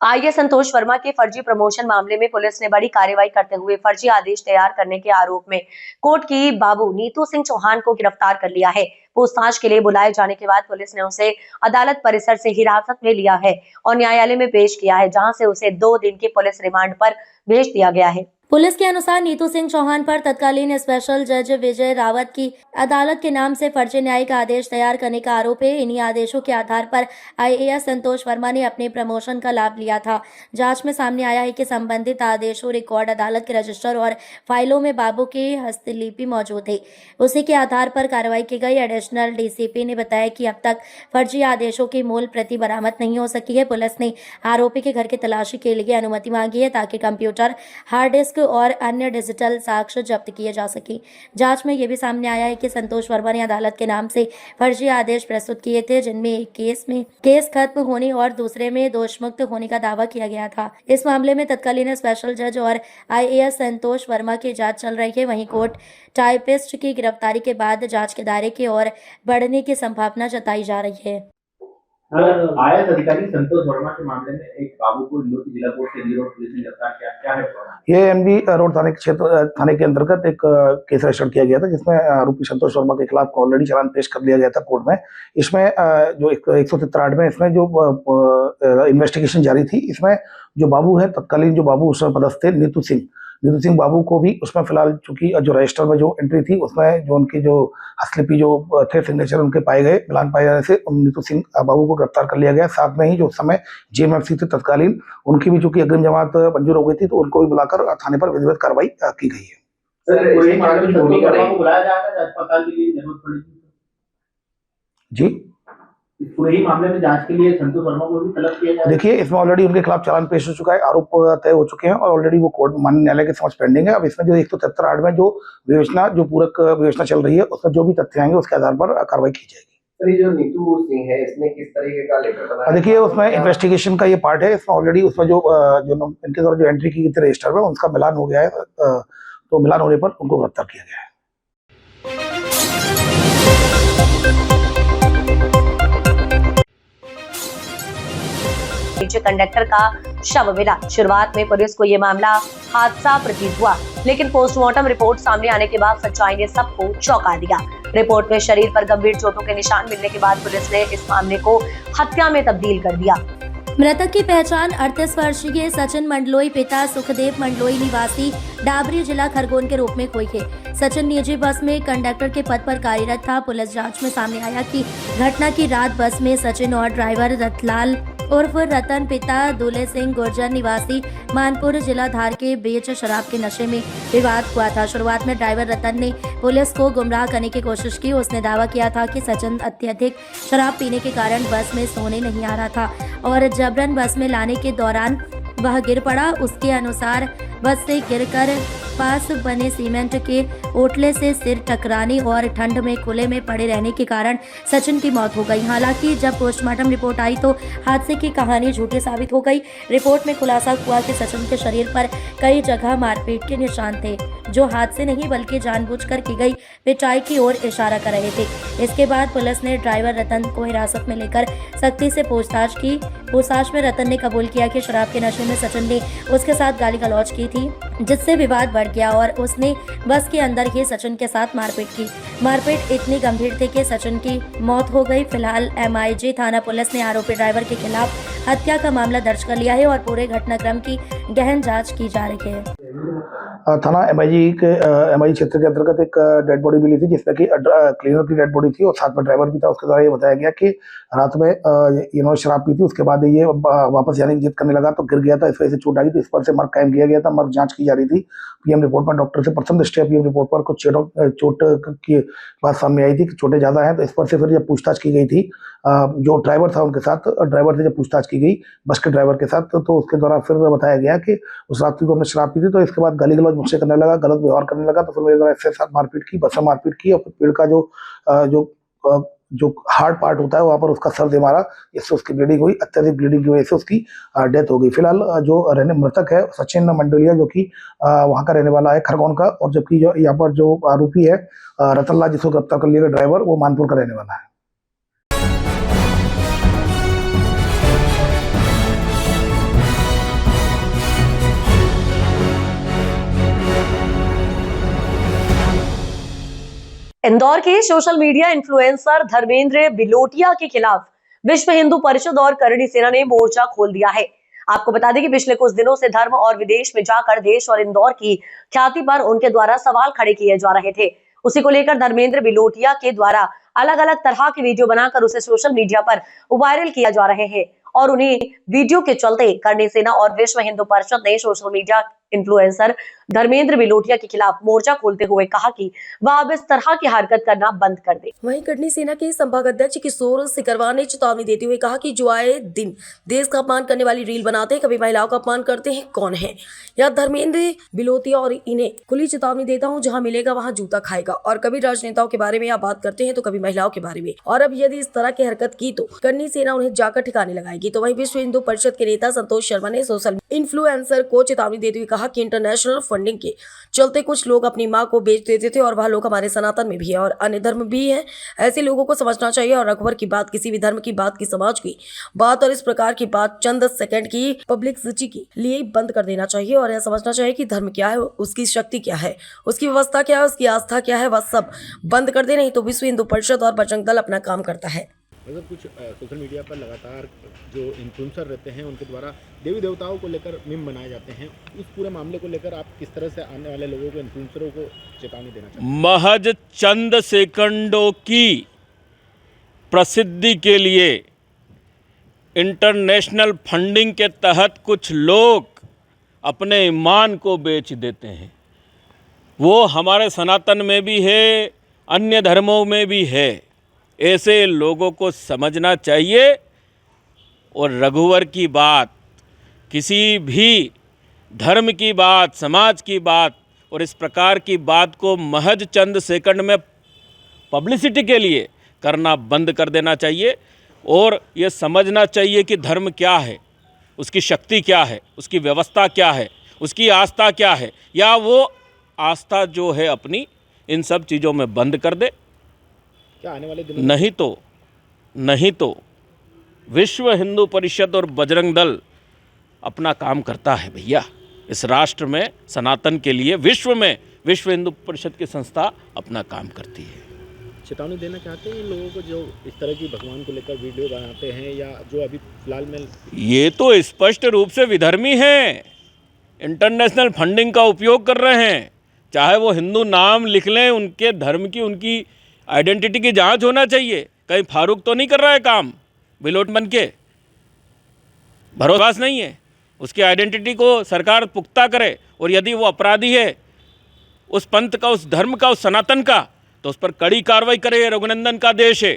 IAS संतोष वर्मा के फर्जी promotion मामले में पुलिस ने बड़ी कार्रवाई करते हुए फर्जी आदेश तैयार करने के आरोप में कोर्ट की बाबू नीतू सिंह चौहान को गिरफ्तार कर लिया है। पूछताछ के लिए बुलाए जाने के बाद पुलिस ने उसे अदालत परिसर से हिरासत में लिया है और न्यायालय में पेश किया है, जहां से उसे 2 दिन के पुलिस रिमांड पर भेज दिया गया है। पुलिस के अनुसार नीतू सिंह चौहान पर तत्कालीन स्पेशल जज विजय रावत की अदालत के नाम से फर्जी न्यायिक आदेश तैयार करने का आरोप है। इन्हीं आदेशों के आधार पर आईएएस संतोष वर्मा ने अपने प्रमोशन का लाभ लिया था। जांच में सामने आया है कि संबंधित आदेशों, रिकॉर्ड, अदालत के रजिस्टर और फाइलों में बाबू की हस्तलिपि मौजूद है। उसी के आधार पर कार्रवाई की गई। एडिशनल डीसीपी ने बताया कि अब तक फर्जी आदेशों की मूल प्रति बरामद नहीं हो सकी है। पुलिस ने आरोपी के घर की तलाशी के लिए अनुमति मांगी है ताकि कंप्यूटर, हार्ड डिस्क और अन्य डिजिटल साक्ष्य जब्त किए जा सके। जांच में यह भी सामने आया है कि संतोष वर्मा ने अदालत के नाम से फर्जी आदेश प्रस्तुत किए थे, जिनमें एक केस में केस खत्म होने और दूसरे में दोषमुक्त होने का दावा किया गया था। इस मामले में तत्कालीन स्पेशल जज और आईएएस संतोष वर्मा की जांच चल रही है। वहीं कोर्ट टाइपिस्ट की गिरफ्तारी के बाद जांच के दायरे की ओर बढ़ने की संभावना जताई जा रही है। आईएएस अधिकारी संतोष वर्मा के मामले में एक बाबू को जिला कोर्ट से एमबी रोड पुलिस ने गिरफ्तार किया, क्या है? ये एमबी रोड थाने के अंतर्गत एक केस रजिस्टर किया गया था, जिसमें आरोपी संतोष वर्मा के खिलाफ ऑलरेडी चालान पेश कर दिया गया था कोर्ट में। इसमें जो 173 में इसमें जो इन्वेस्टिगेशन जारी थी, इसमें जो बाबू है, तत्कालीन जो बाबू उसमें पदस्थ थे नीतू सिंह बाबू को भी उसमें फिलहाल चूंकि जो रजिस्टर में जो एंट्री थी उसमें जो उनकी जो हस्तलिपि जो थे, सिग्नेचर उनके पाए गए, मिलान पाए जाने से नीतू सिंह बाबू को गिरफ्तार कर लिया गया। साथ में ही जो समय जेएमएफसी थे तत्कालीन, उनकी भी चूंकि अग्रिम जमानत मंजूर हो गई थी, तो उनको भी बुलाकर थाने पर विधिवत कार्रवाई की गई है। जी, पूरे ही मामले में जांच के लिए संतोष वर्मा को भी तलब किया जाए। देखिए, इसमें ऑलरेडी उनके खिलाफ चालान पेश हो चुका है, आरोप तय हो चुके हैं और ऑलरेडी वो कोर्ट माननीय न्यायालय के समक्ष पेंडिंग है। अब इसमें जो 173 में जो पूरक विवेचना चल रही है, उसमें जो भी तथ्य आएंगे उसके आधार पर कार्रवाई की जाएगी। जो नीतू सिंह है, इसने किस तरीके का लेटर बनाया? देखिए, उसमें इन्वेस्टिगेशन का ये पार्ट है। इसमें ऑलरेडी उसमें जो इनके द्वारा जो एंट्री की गई थी रजिस्टर में, उनका मिलान हो गया है, तो मिलान होने पर उनको गिरफ्तार किया गया है। कंडक्टर का शव मिला। शुरुआत में पुलिस को यह मामला हादसा प्रतीत हुआ, लेकिन पोस्टमार्टम रिपोर्ट सामने आने के बाद सच्चाई ने सबको चौंका दिया। रिपोर्ट में शरीर पर गंभीर चोटों के निशान मिलने के बाद पुलिस ने इस मामले को हत्या में तब्दील कर दिया। मृतक की पहचान 38 वर्षीय सचिन मंडलोई, पिता सुखदेव मंडलोई, निवासी डाबरी, जिला खरगोन के रूप में हुई है। सचिन निजी बस में कंडक्टर के पद पर कार्यरत था। पुलिस जांच में सामने आया कि घटना की रात बस में सचिन और ड्राइवर रतलाल उर्फ रतन, पिता दूल्हे सिंह गुर्जर, निवासी मानपुर, जिला धार के बीच शराब के नशे में विवाद हुआ था। शुरुआत में ड्राइवर रतन ने पुलिस को गुमराह करने की कोशिश की। उसने दावा किया था कि सचिन अत्यधिक शराब पीने के कारण बस में सोने नहीं आ रहा था और जबरन बस में लाने के दौरान वह गिर पड़ा। उसके अनुसार बस से गिरकर पास बने सीमेंट के ओटले से सिर टकराने और ठंड में खुले में पड़े रहने के कारण सचिन की मौत हो गई। हालांकि जब पोस्टमार्टम रिपोर्ट आई तो हादसे की कहानी झूठी साबित हो गई। रिपोर्ट में खुलासा हुआ कि सचिन के शरीर पर कई जगह मारपीट के निशान थे, जो हादसे नहीं बल्कि जानबूझकर की गई पिटाई की ओर इशारा कर रहे थे। इसके बाद पुलिस ने ड्राइवर रतन को हिरासत में लेकर सख्ती से पूछताछ की। पूछताछ में रतन ने कबूल किया कि शराब के नशे में सचिन ने उसके साथ गाली गलौज की थी, जिससे विवाद बढ़ गया और उसने बस के अंदर ही सचिन के साथ मारपीट की। मारपीट इतनी गंभीर थी कि सचिन की मौत हो गई। फिलहाल एमआईजी थाना पुलिस ने आरोपी ड्राइवर के खिलाफ हत्या का मामला दर्ज कर लिया है और पूरे घटनाक्रम की गहन जांच की जा रही है। थाना एमआईजी क्षेत्र के अंतर्गत एक डेड बॉडी मिली थी, जिसमें कि क्लीनर की डेड बॉडी थी और साथ में ड्राइवर भी था। उसके द्वारा ये बताया गया कि रात में इन्होंने शराब पी थी, उसके बाद ये वापस जाने की जिद करने लगा तो गिर गया था, इस वजह से चोट आ गई। तो इस पर से मर्ग कायम किया गया था। मर्ग जांच की जा रही थी। पीएम रिपोर्ट में डॉक्टर से प्रथम दृष्टया पीएम रिपोर्ट पर कुछ चोट की बात सामने आई थी कि चोटें ज्यादा हैं। तो इस पर से फिर जब पूछताछ की गई थी जो ड्राइवर था उनके साथ, ड्राइवर से जब पूछताछ की गई बस के ड्राइवर के साथ, तो उसके द्वारा फिर बताया गया कि उस रात को हमने शराब पी थी। तो इसके बाद गाली गलौज मुझसे करने लगा, गलत व्यवहार करने लगा। तो फिर मेरे द्वारा इसके साथ मारपीट की, बस में मारपीट की और फिर पेड़ का जो हार्ड पार्ट होता है वहाँ पर उसका सर दे मारा, इससे उसकी ब्लीडिंग हुई। अत्यधिक ब्लीडिंग की वजह से उसकी डेथ हो गई। फिलहाल जो मृतक है सचिन मंडलिया, जो कि वहाँ का रहने वाला है खरगोन का, और जबकि जो यहाँ पर जो आरोपी है रतनलाल, जिसको गिरफ्तार कर लिया गया ड्राइवर, वो मानपुर का रहने वाला है। इंदौर के सोशल मीडिया इन्फ्लुएंसर धर्मेंद्र बिलोटिया के खिलाफ विश्व हिंदू परिषद और करणी सेना ने मोर्चा खोल दिया है। आपको बता दें कि पिछले कुछ दिनों से धर्म और विदेश में जाकर देश और इंदौर की ख्याति पर उनके द्वारा सवाल खड़े किए जा रहे थे। उसी को लेकर धर्मेंद्र बिलोटिया के द्वारा अलग अलग तरह के वीडियो बनाकर उसे सोशल मीडिया पर वायरल किया जा रहे हैं और उन्हीं वीडियो के चलते करणी सेना और विश्व हिंदू परिषद ने सोशल मीडिया इन्फ्लुएंसर धर्मेंद्र बिलोटिया के खिलाफ मोर्चा खोलते हुए कहा कि वह अब इस तरह की हरकत करना बंद कर दे। वहीं करणी सेना के संभाग अध्यक्ष किशोर सिकरवार ने चेतावनी देते हुए कहा कि जो आए दिन देश का अपमान करने वाली रील बनाते हैं, कभी महिलाओं का अपमान करते हैं, कौन है यह धर्मेंद्र बिलोटिया और इन्हें खुली चेतावनी देता हूं, जहां मिलेगा वहां जूता खाएगा। और कभी राजनेताओं के बारे में आप बात करते हैं तो कभी महिलाओं के बारे में, और अब यदि इस तरह की हरकत की तो करणी सेना उन्हें जाकर ठिकाने लगाएगी। तो वहीं विश्व हिंदू परिषद के नेता संतोष शर्मा ने सोशल इन्फ्लुएंसर को चेतावनी देते हुए कहा कि इंटरनेशनल फंडिंग के चलते कुछ लोग अपनी मां को बेच देते थे और वह लोग हमारे सनातन में भी है और अन्य धर्म भी है। ऐसे लोगों को समझना चाहिए और अकबर की बात, किसी भी धर्म की बात, की समाज की बात और इस प्रकार की बात चंद सेकंड की पब्लिसिटी के लिए बंद कर देना चाहिए और यह समझना चाहिए कि धर्म क्या है, उसकी शक्ति क्या है, उसकी व्यवस्था क्या है, उसकी आस्था क्या है, वह सब बंद कर दे। नहीं तो विश्व हिंदू परिषद और बजरंग दल अपना काम करता है। मतलब कुछ सोशल मीडिया पर लगातार जो इन्फ्लुएंसर रहते हैं उनके द्वारा देवी देवताओं को लेकर मीम बनाए जाते हैं, उस पूरे मामले को लेकर आप किस तरह से आने वाले लोगों को, इन्फ्लुएंसरों को चेतावनी देना चाहते हैं? महज चंद सेकंडों की प्रसिद्धि के लिए इंटरनेशनल फंडिंग के तहत कुछ लोग अपने ईमान को बेच देते हैं। वो हमारे सनातन में भी है, अन्य धर्मों में भी है। ऐसे लोगों को समझना चाहिए और रघुवर की बात, किसी भी धर्म की बात, समाज की बात और इस प्रकार की बात को महज चंद सेकंड में पब्लिसिटी के लिए करना बंद कर देना चाहिए और ये समझना चाहिए कि धर्म क्या है, उसकी शक्ति क्या है, उसकी व्यवस्था क्या है, उसकी आस्था क्या है, या वो आस्था जो है अपनी इन सब चीज़ों में बंद कर दे। क्या आने वाले दिनों नहीं तो विश्व हिंदू परिषद और बजरंग दल अपना काम करता है भैया। इस राष्ट्र में सनातन के लिए विश्व में विश्व हिंदू परिषद की संस्था अपना काम करती है। चेतावनी देना चाहते हैं इन लोगों को जो इस तरह की भगवान को लेकर वीडियो बनाते हैं या जो अभी फिलहाल में? ये तो स्पष्ट रूप से विधर्मी हैं, इंटरनेशनल फंडिंग का उपयोग कर रहे हैं। चाहे वो हिंदू नाम लिख लें, उनके धर्म की, उनकी आइडेंटिटी की जांच होना चाहिए। कहीं फारूक तो नहीं कर रहा है काम बिलोट बन के? भरोसा नहीं है, उसकी आइडेंटिटी को सरकार पुख्ता करे और यदि वो अपराधी है उस पंथ का, उस धर्म का, उस सनातन का, तो उस पर कड़ी कार्रवाई करे। रघुनंदन का देश है,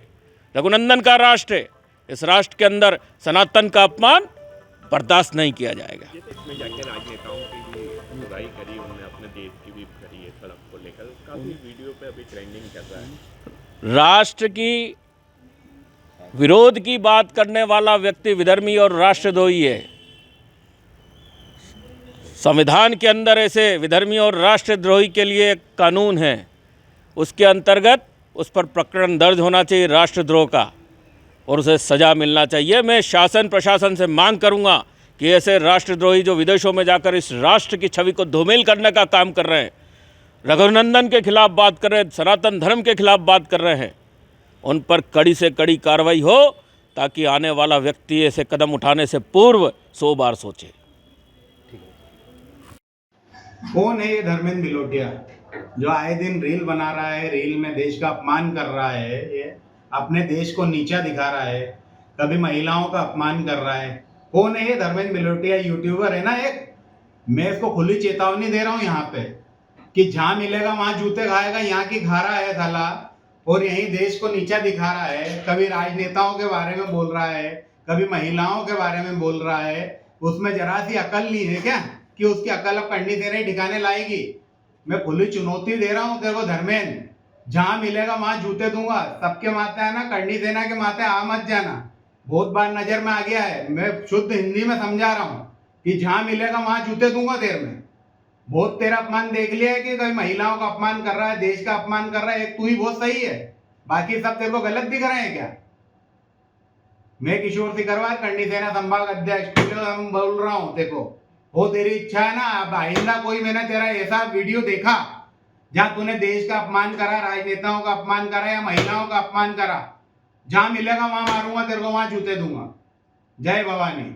रघुनंदन का राष्ट्र है। इस राष्ट्र के अंदर सनातन का अपमान बर्दाश्त नहीं किया जाएगा। इसमें जाकर राजनेताओं की भी बुराई करी, उन्होंने अपने देश की भी करी है सड़क को लेकर, काफ़ी वीडियो पे अभी ट्रेंडिंग कर रहा है। राष्ट्र की विरोध की बात करने वाला व्यक्ति विधर्मी और राष्ट्रद्रोही है। संविधान के अंदर ऐसे विधर्मी और राष्ट्रद्रोही के लिए एक कानून है, उसके अंतर्गत उस पर प्रकरण दर्ज होना चाहिए राष्ट्रद्रोह का और उसे सज़ा मिलना चाहिए। मैं शासन प्रशासन से मांग करूंगा कि ऐसे राष्ट्रद्रोही जो विदेशों में जाकर इस राष्ट्र की छवि को धूमिल करने का काम कर रहे हैं, रघुनंदन के खिलाफ बात कर रहे हैं, सनातन धर्म के खिलाफ बात कर रहे हैं, उन पर कड़ी से कड़ी कार्रवाई हो ताकि आने वाला व्यक्ति ऐसे कदम उठाने से पूर्व 100 बार सोचे। कौन है ये धर्मेंद्र बिलोटिया जो आए दिन रील बना रहा है, रील में देश का अपमान कर रहा है, ये अपने देश को नीचा दिखा रहा है, कभी महिलाओं का अपमान कर रहा है? कौन है ये धर्मेंद्र बिलोटिया? यूट्यूबर है ना एक। मैं इसको खुली चेतावनी दे रहा हूँ यहाँ पे कि जहाँ मिलेगा वहाँ जूते खाएगा। यहाँ की खा रहा है साला और यही देश को नीचा दिखा रहा है। कभी राजनेताओं के बारे में बोल रहा है, कभी महिलाओं के बारे में बोल रहा है। उसमें जरा सी अकल नहीं है क्या कि उसकी अकल अब करनी दे रही ठिकाने लाएगी? मैं खुली चुनौती दे रहा हूँ तेरे को धर्मेंद्र, जहाँ मिलेगा वहाँ जूते दूंगा। सबके माथे आना, करनी सेना के माथे आ मत जाना। बहुत बार नजर में आ गया है, मैं शुद्ध हिंदी में समझा रहा हूँ कि जहाँ मिलेगा वहाँ जूते दूंगा तेरे में। बहुत तेरा अपमान देख लिया है कि कभी महिलाओं का अपमान कर रहा है, देश का अपमान कर रहा है। एक तू ही बहुत सही है, बाकी सब तेरे को गलत दिख रहे हैं क्या? मैं किशोर सिकरवार, करणी सेना संभाग अध्यक्ष, हम बोल रहा हूँ। देखो, वो तेरी इच्छा है ना, अब आइंदा कोई मैंने तेरा ऐसा वीडियो देखा जहां तूने देश का अपमान करा, राजनेताओं का अपमान करा या महिलाओं का अपमान करा, जहां मिलेगा वहां मारूंगा तेरे को, वहां जूते दूंगा। जय भवानी।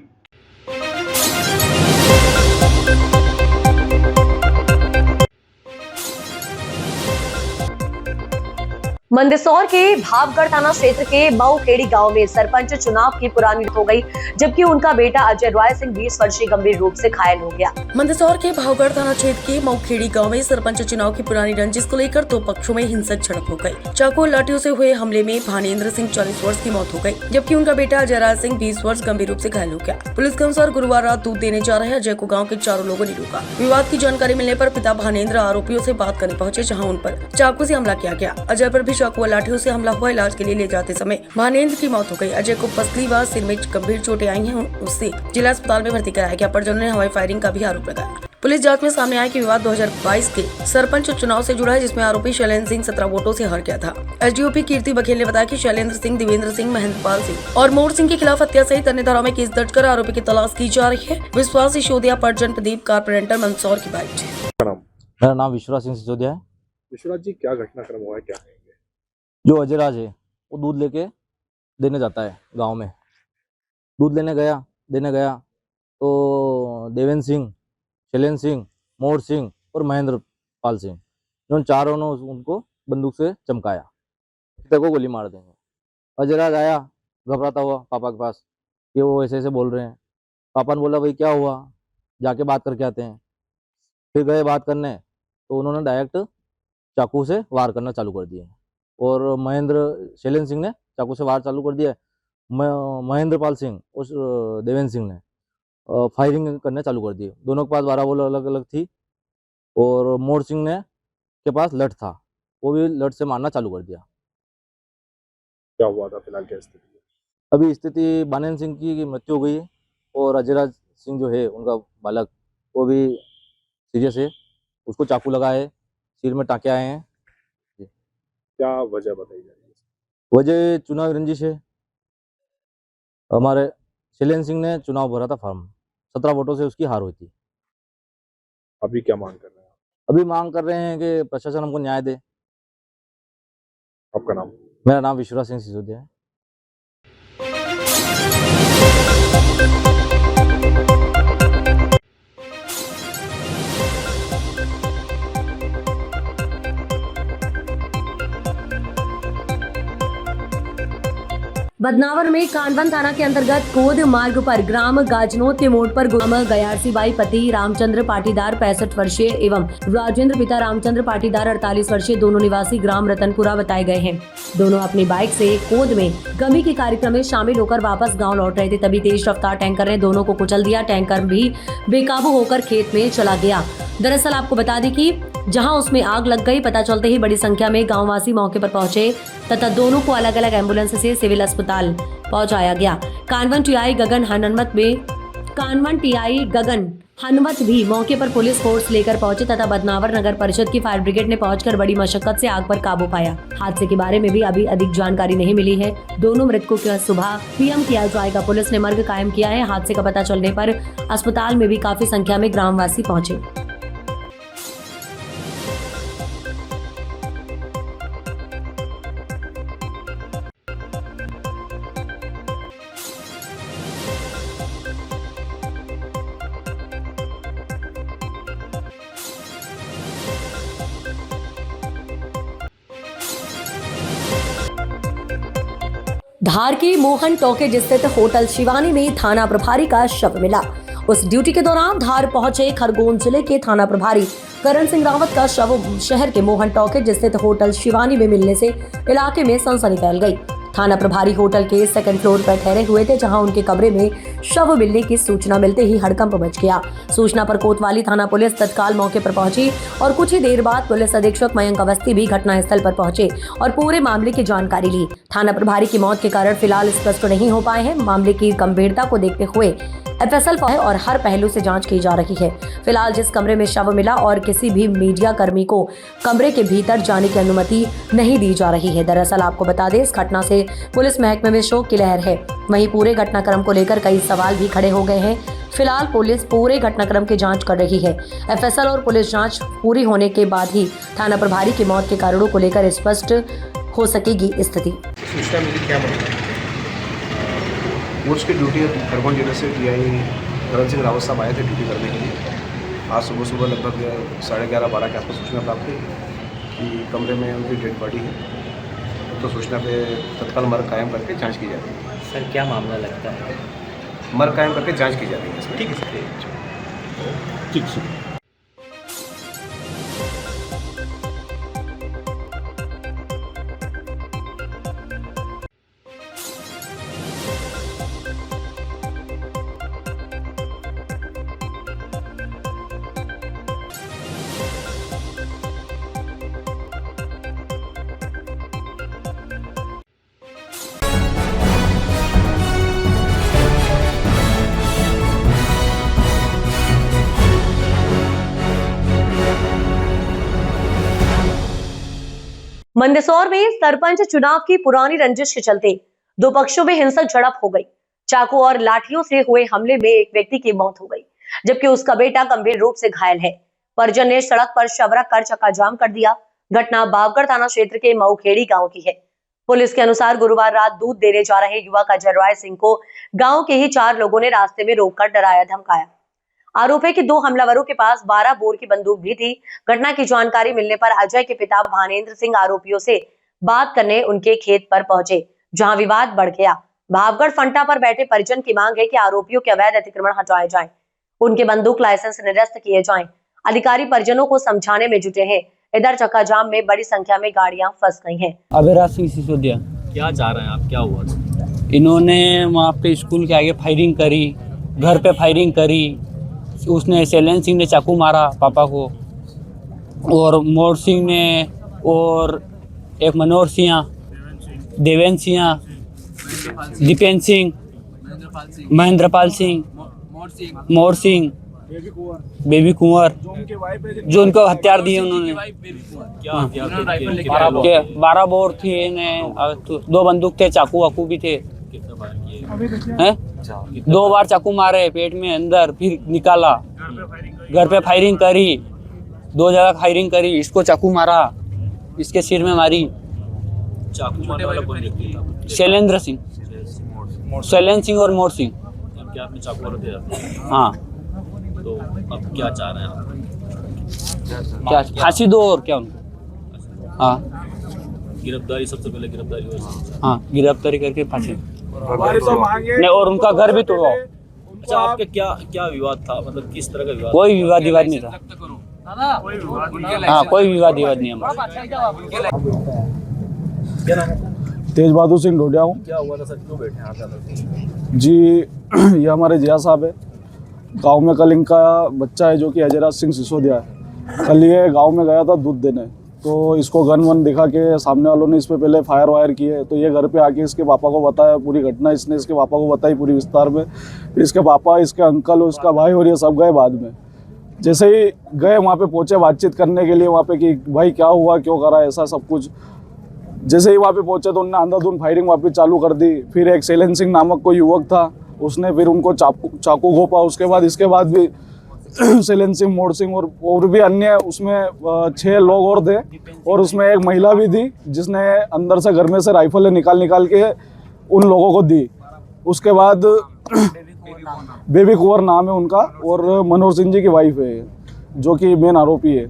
मंदसौर के भावगढ़ थाना क्षेत्र के मऊखेड़ी गांव में सरपंच चुनाव की पुरानी हो गई, जबकि उनका बेटा अजय रॉय सिंह 20 वर्षीय गंभीर रूप से घायल हो गया। मंदसौर के भावगढ़ थाना क्षेत्र के मऊखेड़ी गांव में सरपंच चुनाव की पुरानी रंजिश को लेकर दो पक्षों में हिंसक झड़प हो गई। चाकू और लाठियों से हुए हमले में भानेन्द्र सिंह 40 वर्ष की मौत हो गई, जबकि उनका बेटा अजय राज सिंह 20 वर्ष गंभीर रूप से घायल हो गया। पुलिस के अनुसार गुरुवार रात दूध देने जा रहे अजय को गाँव के चारों लोगों ने रोका। विवाद की जानकारी मिलने पर पिता भानेन्द्र आरोपियों से बात करने पहुंचे, जहाँ उन पर चाकू से हमला किया गया। अजय पर भी चाकू और लाठियों से हमला हुआ। इलाज के लिए ले जाते समय भानेन्द्र की मौत हो गई। अजय को पसली व सिर में गंभीर चोटें आई हैं, उससे जिला अस्पताल में भर्ती कराया गया। परिजनों ने हवाई फायरिंग का भी आरोप लगाया। पुलिस जांच में सामने आया कि विवाद 2022 के सरपंच चुनाव से जुड़ा है, जिसमें आरोपी शैलेंद्र सिंह 17 वोटों से हार गया था। एसडीओपी कीर्ति बघेल ने बताया कि शैलेंद्र सिंह, देवेंद्र सिंह, महेंद्रपाल सिंह और मोर सिंह के खिलाफ हत्या सहित अन्य धाराओं में केस दर्ज कर आरोपी की तलाश की जा रही है। विश्वास सिसोदिया, परजन प्रदीप, कारपेंटर, मंदसौर की बाइट। मेरा नाम विश्वास सिंह सिसोदिया है। विश्वनाथ जी, क्या घटनाक्रम हुआ है, क्या है? जो अजय राज है वो दूध लेके देने जाता है गांव में। दूध देने गया तो देवेंद्र सिंह, शैलेंद्र सिंह, मोर सिंह और महेंद्र पाल सिंह, इन चारों ने उनको बंदूक से चमकाया, पिता को गोली मार देंगे। अजय राज आया घबराता हुआ पापा के पास कि वो ऐसे ऐसे बोल रहे हैं। पापा ने बोला भाई क्या हुआ, जाके बात करके आते हैं। फिर गए बात करने तो उन्होंने डायरेक्ट चाकू से वार करना चालू कर दिए और शैलेंद्र सिंह ने चाकू से वार चालू कर दिया। महेंद्र पाल सिंह और देवेंद्र सिंह ने फायरिंग करने चालू कर दिए। दोनों के पास 12 बॉल अलग अलग थी और मोर सिंह ने के पास लठ था, वो भी लठ से मारना चालू कर दिया। क्या हुआ था फिलहाल, क्या स्थिति? अभी स्थिति भानेन्द्र सिंह की मृत्यु हो गई है और अजय राज सिंह जो है उनका बालक वो भी सीरियस है, उसको चाकू लगा है, सिर में टाँके आए हैं। क्या वजह बताई जा रही है? वजह चुनाव रंजिश है। हमारे शैलेंद्र सिंह ने चुनाव भरा था फॉर्म, 17 वोटों से उसकी हार हुई थी। अभी क्या मांग कर रहे हैं? अभी मांग कर रहे हैं कि प्रशासन हमको न्याय दे। आपका नाम? मेरा नाम विश्वास सिंह सिसोदिया है। बदनावर में कानवन थाना के अंतर्गत कोद मार्ग पर ग्राम गाजनोत के मोड़ पर ग्राम गयारसी बाई पति रामचंद्र पाटीदार 65 वर्षीय एवं राजेंद्र पिता रामचंद्र पाटीदार 48 वर्षीय दोनों निवासी ग्राम रतनपुरा बताए गए हैं। दोनों अपनी बाइक से कोद में गमी के कार्यक्रम में शामिल होकर वापस गाँव लौट रहे थे, तभी तेज रफ्तार टैंकर ने दोनों को कुचल दिया। टैंकर भी बेकाबू होकर खेत में चला गया। दरअसल आपको बता दें कि जहां उसमें आग लग गई, पता चलते ही बड़ी संख्या में गांववासी मौके पर पहुंचे तथा दोनों को अलग अलग एम्बुलेंस से सिविल अस्पताल पहुंचाया गया। कानवन टीआई गगन हनवत भी मौके पर पुलिस फोर्स लेकर पहुंचे तथा बदनावर नगर परिषद की फायर ब्रिगेड ने पहुंचकर बड़ी मशक्कत से आग पर काबू पाया। हादसे के बारे में भी अभी अधिक जानकारी नहीं मिली है। दोनों मृतकों को सुबह पीएम किया जाएगा। पुलिस ने मर्ग कायम किया है। हादसे का पता चलने पर अस्पताल में भी काफी संख्या में ग्रामवासी पहुंचे। धार के मोहन टॉकेज स्थित होटल शिवानी में थाना प्रभारी का शव मिला। उस ड्यूटी के दौरान धार पहुंचे खरगोन जिले के थाना प्रभारी करण सिंह रावत का शव शहर के मोहन टॉकेज स्थित होटल शिवानी में मिलने से इलाके में सनसनी फैल गई। थाना प्रभारी होटल के 2nd फ्लोर पर ठहरे हुए थे, जहां उनके कमरे में शव मिलने की सूचना मिलते ही हड़कंप मच गया। सूचना पर कोतवाली थाना पुलिस तत्काल मौके पर पहुंची और कुछ ही देर बाद पुलिस अधीक्षक मयंक अवस्थी भी घटनास्थल पर पहुंचे और पूरे मामले की जानकारी ली। थाना प्रभारी की मौत के कारण फिलहाल स्पष्ट नहीं हो पाए हैं। मामले की गंभीरता को देखते हुए एफएसएल और हर पहलू से जांच की जा रही है। फिलहाल जिस कमरे में शव मिला और किसी भी मीडिया कर्मी को कमरे के भीतर जाने की अनुमति नहीं दी जा रही है। दरअसल आपको बता दें, इस घटना से पुलिस महकमे में शोक की लहर है। वहीं पूरे घटनाक्रम को लेकर कई सवाल भी खड़े हो गए हैं। फिलहाल पुलिस पूरे घटनाक्रम की जांच कर रही है। एफएसएल और पुलिस जांच पूरी होने के बाद ही थाना प्रभारी की मौत के कारणों को लेकर स्पष्ट हो सकेगी स्थिति। सूचना मिली क्या मामला? फोर्स की ड्यूटी खरगोन जिले से टीआई करण सिंह रावत साहब आए थे ड्यूटी करने के लिए। आज सुबह लगभग 11:30-12 के आसपास सूचना प्राप्त हुई कि कमरे में उनकी डेड बॉडी है। तो सूचना पे तत्काल मर्ग कायम करके जांच की जा रही है। सर क्या मामला लगता है? मर्ग कायम करके जांच की जा रही है इसमें। ठीक है सर। ठीक है। मंदसौर में सरपंच चुनाव की पुरानी रंजिश के चलते दो पक्षों में हिंसक झड़प हो गई। चाकू और लाठियों से हुए हमले में एक व्यक्ति की मौत हो गई, जबकि उसका बेटा गंभीर रूप से घायल है। परिजन ने सड़क पर शबरा कर चक्का जाम कर दिया। घटना बावगढ़ थाना क्षेत्र के मऊखेड़ी गांव की है। पुलिस के अनुसार गुरुवार रात दूध देने जा रहे युवक अजय सिंह को गांव के ही 4 लोगों ने रास्ते में रोककर डराया धमकाया। आरोप है कि 2 हमलावरों के पास 12 बोर की बंदूक भी थी। घटना की जानकारी मिलने पर अजय के पिता भानेंद्र सिंह आरोपियों से बात करने उनके खेत पर पहुंचे, जहां विवाद बढ़ गया। भावगढ़ फंटा पर बैठे परिजन की मांग है कि आरोपियों के अवैध अतिक्रमण हटाए जाएं, उनके बंदूक लाइसेंस निरस्त किए जाएं। अधिकारी परिजनों को समझाने में जुटे हैं। इधर चक्का जाम में बड़ी संख्या में गाड़ियां फंस गई हैं। अभिराज सिंह सिसोदिया। क्या चाह रहे हैं आप? क्या हुआ? इन्होंने वहाँ पे स्कूल के आगे फायरिंग करी, घर पे फायरिंग करी। उसने शैलेंद्र सिंह ने चाकू मारा पापा को, और मोर सिंह ने, और एक मनोहर सिंह, देवेंद्र सिंह, दीपेंद्र सिंह, महेंद्रपाल सिंह, मोर सिंह, बेबी कुंवर, जो उनको हथियार दिए उन्होंने। 12 बोर थी, 2 बंदूक थे, चाकू वाकू भी थे। हैं? 2 बार चाकू मारे पेट में अंदर, फिर निकाला। घर पे फायरिंग करी, 2 जगह फायरिंग करी। इसको चाकू मारा, इसके सिर में मारी। चाकू मारने वाला कौन व्यक्ति था? शैलेंद्र सिंह, शैलेंद्र सिंह और मोर सिंह। क्या आपने चाकू मार दिया? हाँ। तो अब क्या चाह रहे हैं आप? क्या फांसी दो और क्या उनको? हाँ, गिरफ्तारी, सबसे पहले गिरफ्तारी हो। हाँ, गिरफ्तारी करके फांसी नहीं, और उनका घर भी तोड़वाओ। अच्छा, आपके क्या विवाद था? मतलब किस तरह का विवाद? कोई विवाद नहीं था। हाँ, कोई विवाद नहीं हमारा। तेज बहादुर सिंह ढोडिया हूँ। क्या हुआ था सर? क्यों बैठे हैं जी? ये हमारे जिया साहब है। गांव में कल इनका बच्चा है जो कि अजय सिंह सिसोदिया है। कल ये गांव में गया था दूध देने, तो इसको गन वन दिखा के सामने वालों ने इस पे पहले फायर वायर किए। तो ये घर पे आके इसके पापा को बताया पूरी घटना, इसने इसके पापा को बताई पूरी विस्तार में। फिर इसके पापा, इसके अंकल और इसका भाई और ये सब गए बाद में। जैसे ही गए वहाँ पे पहुँचे बातचीत करने के लिए वहाँ पे कि भाई क्या हुआ, क्यों करा ऐसा सब कुछ। जैसे ही वहाँ पे पहुँचे तो उन्होंने अंधाधुंध फायरिंग वापस चालू कर दी। फिर एक शैलेंद्र सिंह नामक कोई युवक था, उसने फिर उनको चाकू घोंपा। उसके बाद इसके बाद भी शैलेंद्र सिंह, मोर सिंह और भी अन्य, उसमें 6 लोग और थे, और उसमें एक महिला भी थी जिसने अंदर से घर में से राइफलें निकाल के उन लोगों को दी। उसके बाद बेबी कुंवर नाम है उनका, और मनोहर सिंह जी की वाइफ है जो कि मेन आरोपी है।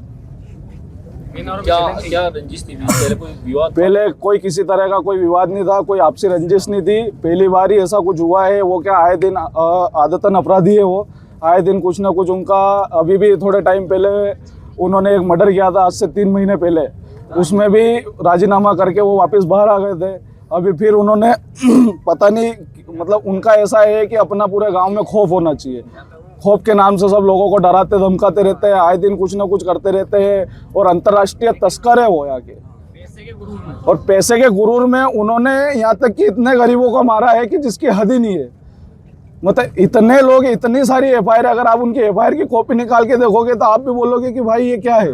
क्या रंजिश थी? पहले कोई विवाद? पहले कोई किसी तरह का कोई विवाद नहीं था, कोई आपसी रंजिश नहीं थी। पहली बार ही ऐसा कुछ हुआ है। वो क्या आए दिन आदतन अपराधी है, वो आए दिन कुछ ना कुछ उनका। अभी भी थोड़े टाइम पहले उन्होंने एक मर्डर किया था, आज से 3 महीने पहले। उसमें भी राजीनामा करके वो वापस बाहर आ गए थे। अभी फिर उन्होंने पता नहीं, मतलब उनका ऐसा है कि अपना पूरे गांव में खौफ होना चाहिए। खौफ के नाम से सब लोगों को डराते धमकाते रहते हैं, आए दिन कुछ ना कुछ करते रहते हैं, और अंतर्राष्ट्रीय तस्कर है वो यहाँ के। और पैसे के गुरूर में उन्होंने यहाँ तक कि इतने गरीबों को मारा है कि जिसकी हद ही नहीं है। मतलब इतने लोग, इतनी सारी एफआईआर, अगर आप उनकी एफआईआर की कॉपी निकाल के देखोगे तो आप भी बोलोगे कि भाई ये क्या है।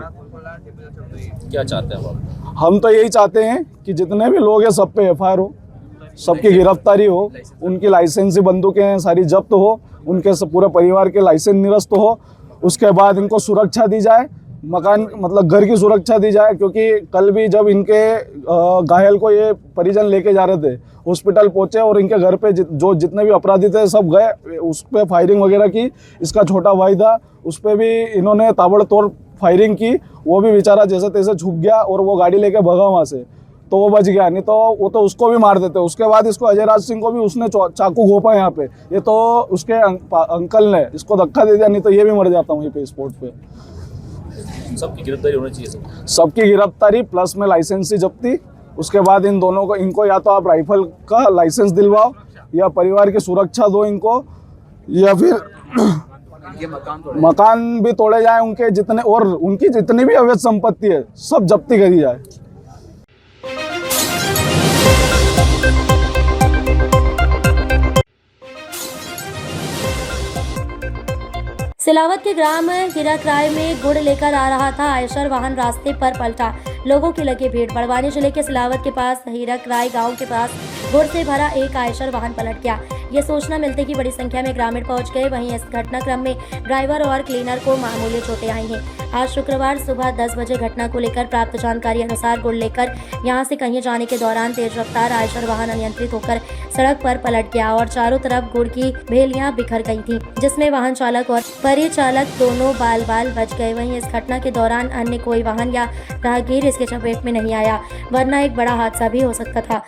क्या चाहते हैं आप? हम तो यही चाहते हैं कि जितने भी लोग हैं सब पे एफआईआर हो, सबकी गिरफ्तारी हो, उनकी लाइसेंसी बंदूकें सारी जब्त हो, उनके पूरे परिवार के लाइसेंस निरस्त हो, उसके बाद इनको सुरक्षा दी जाए, मकान मतलब घर की सुरक्षा दी जाए। क्योंकि कल भी जब इनके घायल को ये परिजन लेके जा रहे थे, हॉस्पिटल पहुंचे और इनके घर पे जो जितने भी अपराधी थे सब गए, उस पर फायरिंग वगैरह की। इसका छोटा भाई था, उस पर भी इन्होंने ताबड़तोड़ फायरिंग की, वो भी बेचारा जैसे तैसे छुप गया और वो गाड़ी लेके भगा वहाँ से, तो वो बच गया, नहीं तो वो तो उसको भी मार देते। उसके बाद इसको अजय राज सिंह को भी उसने चाकू घोंपा यहाँ पे, ये तो उसके अंकल ने इसको धक्का दे दिया, नहीं तो ये भी मर जाता वहीं पे स्पॉट पे। सबकी गिरफ्तारी होनी चाहिए, सबकी गिरफ्तारी प्लस में लाइसेंसी जब्ती। उसके बाद इन दोनों को, इनको या तो आप राइफल का लाइसेंस दिलवाओ या परिवार की सुरक्षा दो इनको, या फिर मकान भी तोड़े जाए उनके जितने, और उनकी जितनी भी अवैध संपत्ति है सब जब्ती करी जाए। सिलावत के ग्राम गिराकराय में गुड़ लेकर आ रहा था आयशर वाहन रास्ते पर पलटा, लोगों की लगी भीड़। बड़वानी जिले के सिलावत के पास हीरकराय गांव के पास गुड़ से भरा एक आयशर वाहन पलट गया। ये सूचना मिलते ही बड़ी संख्या में ग्रामीण पहुंच गए। वहीं इस घटनाक्रम में ड्राइवर और क्लीनर को मामूली चोटें आई हैं। आज शुक्रवार सुबह 10 बजे घटना को लेकर प्राप्त जानकारी अनुसार गुड़ लेकर यहां से कहीं जाने के दौरान तेज रफ्तार आयशर वाहन अनियंत्रित होकर सड़क पर पलट गया और चारों तरफ गुड़ की भेलियां बिखर गई थी, जिसमें वाहन चालक और परिचालक दोनों बाल बाल बच गए। वहीं इस घटना के दौरान अन्य कोई वाहन या राहगीर इसके चपेट में नहीं आया, वरना एक बड़ा हादसा भी हो सकता था।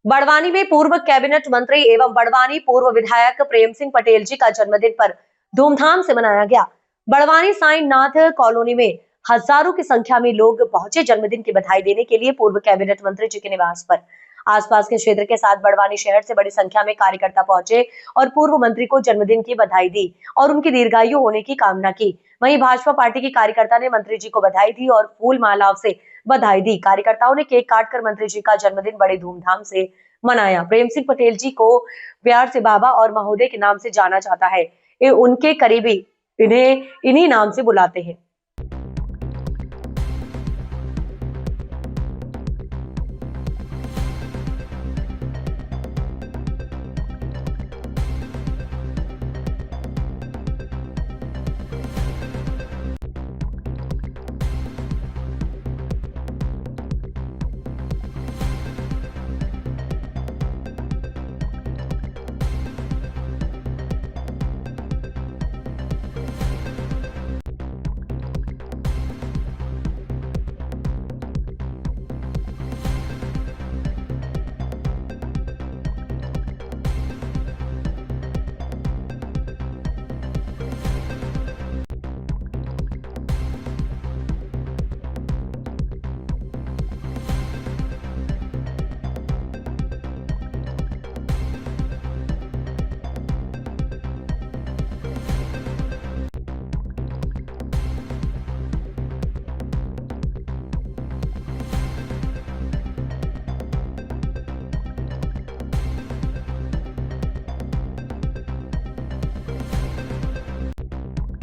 बड़वानी में पूर्व कैबिनेट मंत्री एवं बड़वानी पूर्व विधायक प्रेम सिंह पटेल जी का जन्मदिन पर धूमधाम से मनाया गया। बड़वानी साईं नाथ कॉलोनी में हजारों की संख्या में लोग पहुंचे जन्मदिन की बधाई देने के लिए पूर्व कैबिनेट मंत्री जी के निवास पर। आसपास के क्षेत्र के साथ बड़वानी शहर से बड़ी संख्या में कार्यकर्ता पहुंचे और पूर्व मंत्री को जन्मदिन की बधाई दी और उनकी दीर्घायु होने की कामना की। वहीं भाजपा पार्टी की कार्यकर्ता ने मंत्री जी को बधाई दी और फूल मालाओं से बधाई दी। कार्यकर्ताओं ने केक काटकर मंत्री जी का जन्मदिन बड़े धूमधाम से मनाया। प्रेम सिंह पटेल जी को प्यार से बाबा और महोदय के नाम से जाना जाता है। उनके करीबी इन्हें इन्हीं नाम से बुलाते हैं।